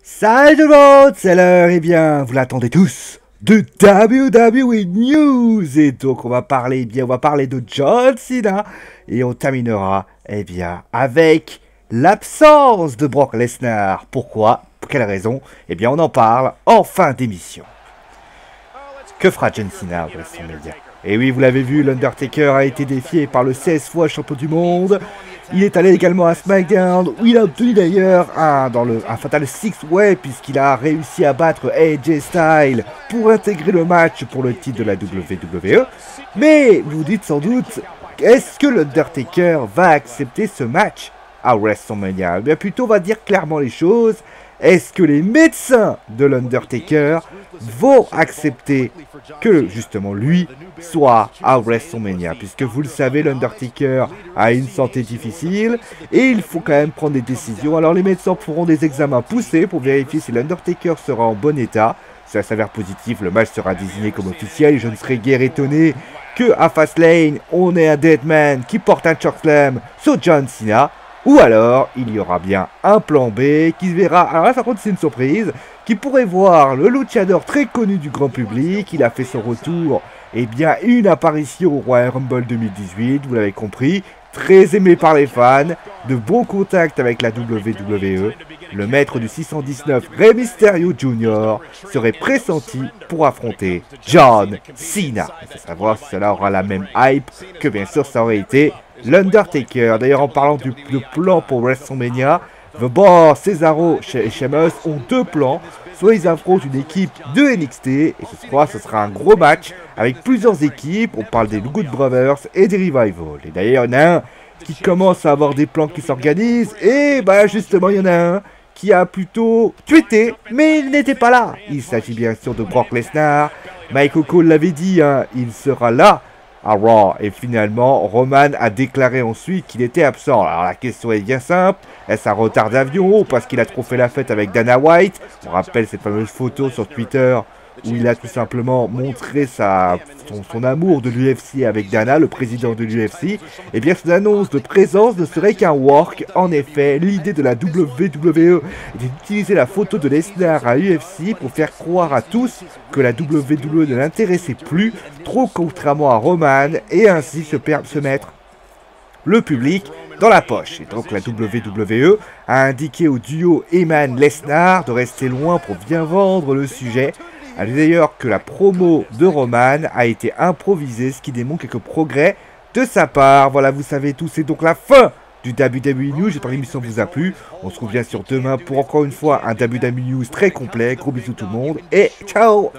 Salut tout le monde, c'est l'heure, et bien, vous l'attendez tous, de WWE News. Et donc, on va parler de John Cena, et on terminera, avec l'absence de Brock Lesnar. Pourquoi? Pour quelle raison? On en parle en fin d'émission. Que fera John Cena au WrestleMania? Et oui, vous l'avez vu, l'Undertaker a été défié par le 16 fois champion du monde. Il est allé également à SmackDown, où il a obtenu d'ailleurs un Fatal 6-Way, puisqu'il a réussi à battre AJ Styles pour intégrer le match pour le titre de la WWE. Mais vous vous dites sans doute, est-ce que l'Undertaker va accepter ce match à WrestleMania? Bien plutôt, on va dire clairement les choses. Est-ce que les médecins de l'Undertaker vont accepter que justement lui soit à WrestleMania? Puisque vous le savez, l'Undertaker a une santé difficile et il faut quand même prendre des décisions. Alors les médecins feront des examens poussés pour vérifier si l'Undertaker sera en bon état. Si ça s'avère positif, le match sera désigné comme officiel et je ne serais guère étonné que à Fastlane, on ait un Deadman qui porte un chokeslam sur John Cena. Ou alors, il y aura bien un plan B qui verra, alors là par contre c'est une surprise, qui pourrait voir le luchador très connu du grand public. Il a fait son retour, une apparition au Royal Rumble 2018, vous l'avez compris, très aimé par les fans, de bons contacts avec la WWE. Le maître du 619, Rey Mysterio Jr., serait pressenti pour affronter John Cena. Il faut savoir si cela aura la même hype que bien sûr ça aurait été l'Undertaker. D'ailleurs, en parlant du plan pour WrestleMania, The Bar, Cesaro et Sheamus ont deux plans. Soit ils affrontent une équipe de NXT, et ce sera un gros match avec plusieurs équipes. On parle des Good Brothers et des Revival. Et d'ailleurs, il y en a un qui commence à avoir des plans qui s'organisent. Et justement, il y en a un qui a plutôt tweeté, mais il n'était pas là. Il s'agit bien sûr de Brock Lesnar. Michael Cole l'avait dit, il sera là à Raw. Et finalement, Roman a déclaré ensuite qu'il était absent. Alors la question est bien simple. Est-ce un retard d'avion ou parce qu'il a trop fait la fête avec Dana White? On rappelle cette fameuse photo sur Twitter où il a tout simplement montré son amour de l'UFC avec Dana, le président de l'UFC. Et bien, son annonce de présence ne serait qu'un work. En effet, l'idée de la WWE est d'utiliser la photo de Lesnar à l'UFC pour faire croire à tous que la WWE ne l'intéressait plus, trop contrairement à Roman, et ainsi se mettre le public dans la poche. Et donc la WWE a indiqué au duo Heyman-Lesnar de rester loin pour bien vendre le sujet. Elle dit d'ailleurs que la promo de Roman a été improvisée, ce qui démontre quelques progrès de sa part. Voilà, vous savez tout, c'est donc la fin du WWE News. J'espère que l'émission vous a plu. On se retrouve bien sûr demain pour encore une fois un WWE News très complet. Gros bisous tout le monde et ciao!